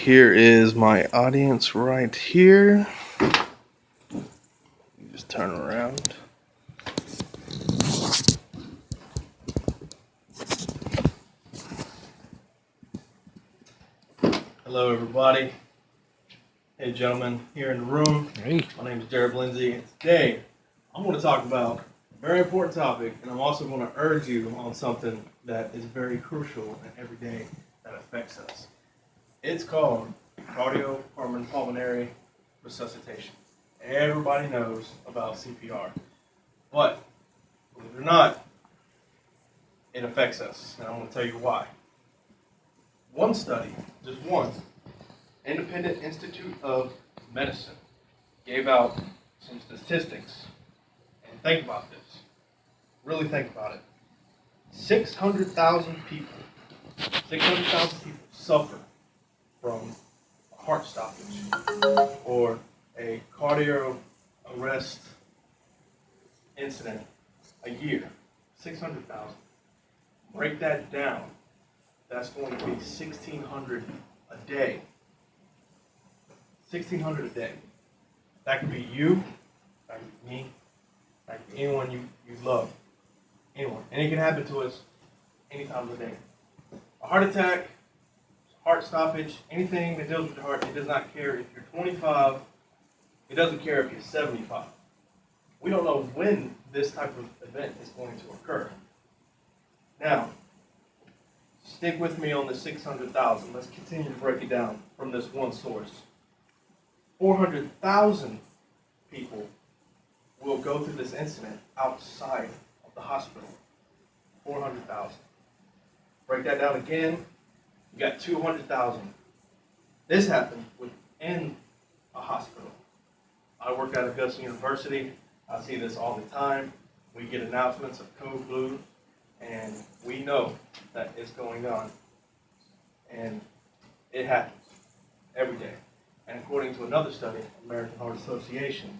here is my audience right here. Just turn around. Hello, everybody. Hey, gentlemen, here in the room. Hey. My name is Jared Lindsay, and today I'm going to talk about a very important topic, and I'm also going to urge you on something that is very crucial and everyday that affects us. It's called cardiopulmonary resuscitation. Everybody knows about CPR, but believe it or not, it affects us, and I'm going to tell you why. One study, just one, Independent Institute of Medicine gave out some statistics, and think about this. Really think about it. 600,000 people suffer from a heart stoppage or a cardio arrest incident a year. 600,000. Break that down. That's going to be 1,600 a day. 1,600 a day. That could be you, that could be me, that could be anyone you love. Anyone. And it can happen to us any time of the day. A heart attack, heart stoppage, anything that deals with the heart, it does not care if you're 25, it doesn't care if you're 75. We don't know when this type of event is going to occur. Now, stick with me on the 600,000. Let's continue to break it down from this one source. 400,000 people will go through this incident outside of the hospital. 400,000. Break that down again. You got 200,000. This happened within a hospital. I work at Augusta University. I see this all the time. We get announcements of code blue, and we know that it's going on. And it happens every day. And according to another study, American Heart Association,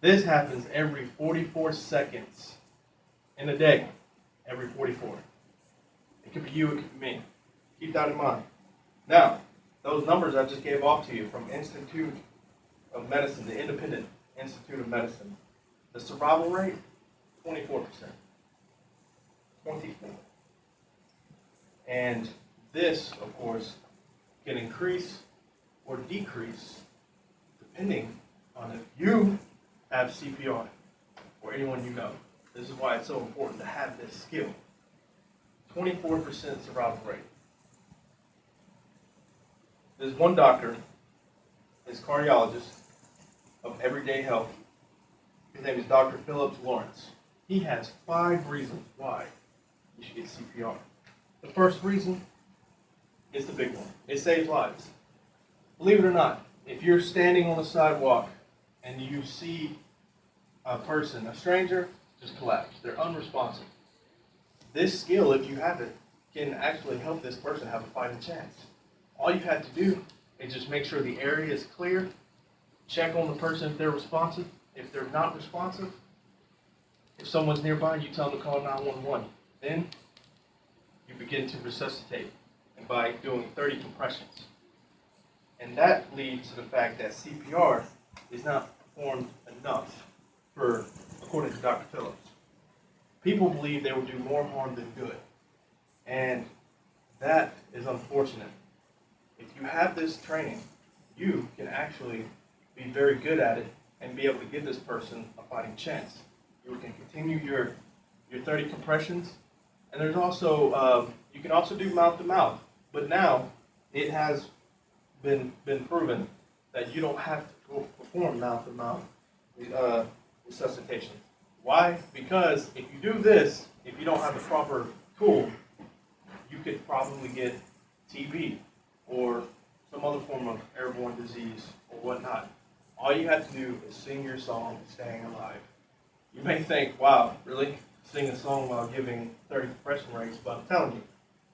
this happens every 44 seconds in a day. Every 44. It could be you, it could be me. Keep that in mind. Now, those numbers I just gave off to you from Institute of Medicine, the Independent Institute of Medicine, the survival rate, 24%. 24. And this, of course, can increase or decrease depending on if you have CPR or anyone you know. This is why it's so important to have this skill. 24% survival rate. There's one doctor, his cardiologist of Everyday Health. His name is Dr. Phillips Lawrence. He has 5 reasons why you should get CPR. The first reason is the big one. It saves lives. Believe it or not, if you're standing on a sidewalk and you see a person, a stranger, just collapse. They're unresponsive. This skill, if you have it, can actually help this person have a fighting chance. All you have to do is just make sure the area is clear, check on the person if they're responsive. If they're not responsive, if someone's nearby, you tell them to call 911. Then you begin to resuscitate, and by doing 30 compressions. And that leads to the fact that CPR is not performed enough according to Dr. Phillips. People believe they will do more harm than good. And that is unfortunate. If you have this training, you can actually be very good at it and be able to give this person a fighting chance. You can continue your 30 compressions. And there's also, you can also do mouth to mouth. But now it has been proven that you don't have to perform mouth to mouth resuscitation. Why? Because if you do this, if you don't have the proper tool, you could probably get TB or some other form of airborne disease or whatnot. All you have to do is sing your song, Staying Alive. You may think, wow, really? Sing a song while giving 30 compression rates, but I'm telling you,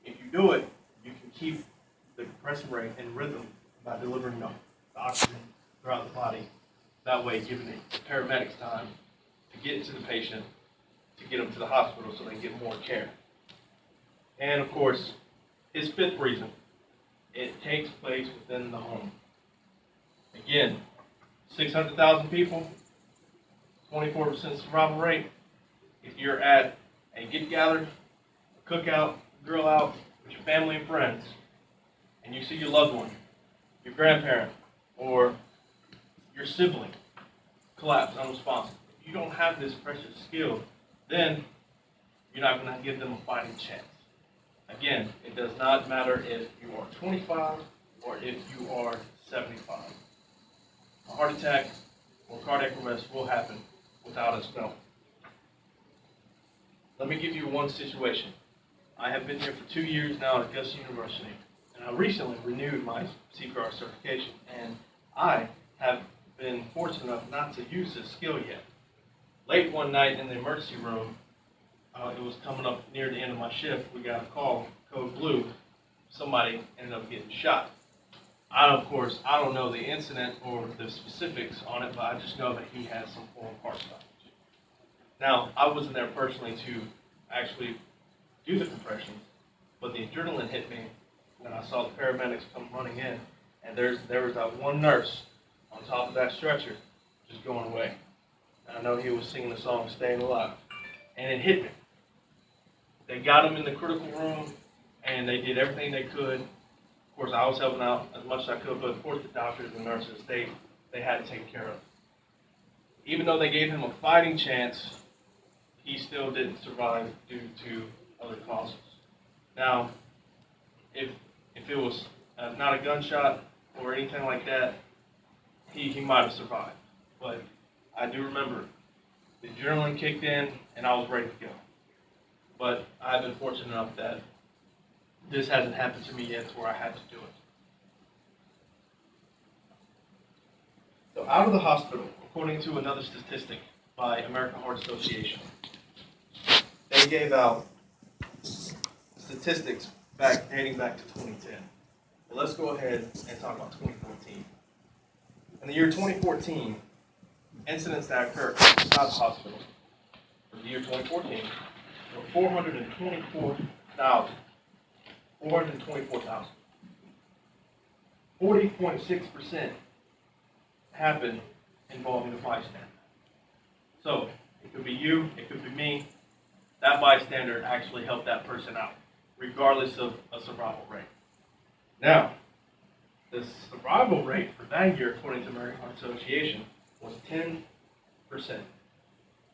if you do it, you can keep the compression rate in rhythm by delivering the oxygen throughout the body. That way, giving the paramedics time to get to the patient, to get them to the hospital so they get more care. And of course, his fifth reason it takes place within the home. Again, 600,000 people, 24% survival rate. If you're at a get-together, a cookout, grill out with your family and friends, and you see your loved one, your grandparent, or your sibling collapse unresponsive, if you don't have this precious skill, then you're not going to give them a fighting chance. Again, it does not matter if you are 25 or if you are 75. A heart attack or cardiac arrest will happen without us knowing. Let me give you one situation. I have been here for 2 years now at Augusta University, and I recently renewed my Cpr certification, and I have been fortunate enough not to use this skill yet. Late one night in the emergency room, it was coming up near the end of my shift, we got a call, code blue, somebody ended up getting shot. Of course, I don't know the incident or the specifics on it, but I just know that he has some form of heart stoppage. Now, I wasn't there personally to actually do the compressions, but the adrenaline hit me when I saw the paramedics come running in, and there was that one nurse on top of that stretcher just going away. And I know he was singing the song Staying Alive, and it hit me. They got him in the critical room, and they did everything they could. Of course, I was helping out as much as I could, but of course the doctors and nurses, they had to take care of it. Even though they gave him a fighting chance, he still didn't survive due to other causes. Now, if it was not a gunshot or anything like that, he might have survived. But I do remember the adrenaline kicked in, and I was ready to go. But I've been fortunate enough that this hasn't happened to me yet to where I had to do it. So out of the hospital, according to another statistic by American Heart Association, they gave out statistics dating back to 2010. But let's go ahead and talk about 2014. In the year 2014, incidents that occurred outside the hospital for the year 2014 were 424,000. 40.6% happened involving a bystander. So it could be you, it could be me. That bystander actually helped that person out, regardless of a survival rate. Now, the survival rate for that year, according to the American Heart Association, was 10%.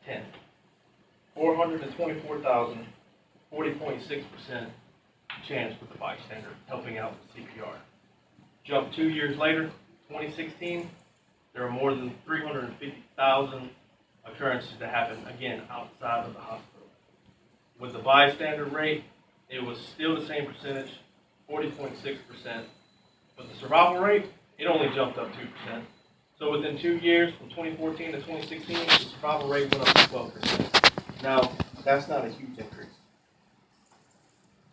10. 424,000, 40.6% chance with the bystander helping out with CPR. Jump 2 years later, 2016, there are more than 350,000 occurrences that happen, again, outside of the hospital. With the bystander rate, it was still the same percentage, 40.6%, but the survival rate, it only jumped up 2%. So within 2 years, from 2014 to 2016, the survival rate went up to 12%. Now, that's not a huge increase.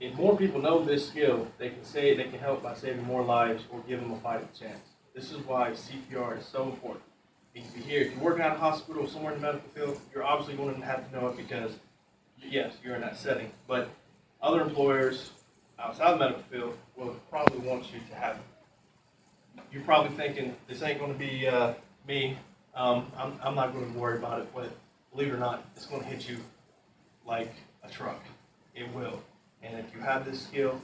If more people know this skill, they can help by saving more lives or give them a fighting chance. This is why CPR is so important. If you're working at a hospital or somewhere in the medical field, you're obviously going to have to know it because, yes, you're in that setting. But other employers outside the medical field will probably want you to have it. You're probably thinking, this ain't going to be me. I'm not going to worry about it, but believe it or not, it's going to hit you like a truck. It will. And if you have this skill,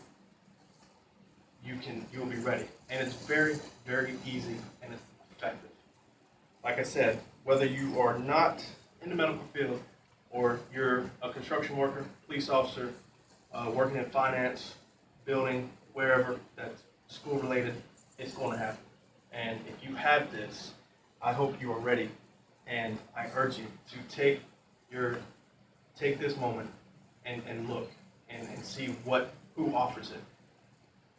you'll be ready. And it's very, very easy and it's effective. Like I said, whether you are not in the medical field or you're a construction worker, police officer, working in finance, building, wherever that's school related, it's going to happen. And if you have this, I hope you are ready. And I urge you to take this moment and look and see who offers it.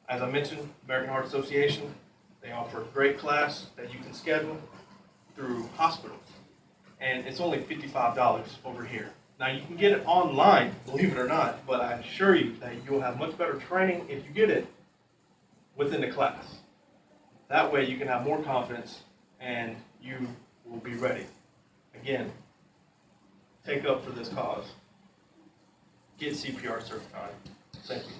As I mentioned, American Heart Association, they offer a great class that you can schedule through hospitals. And it's only $55 over here. Now you can get it online, believe it or not, but I assure you that you'll have much better training if you get it within the class. That way you can have more confidence and you will be ready. Again, take up for this cause. Get CPR certified. Thank you.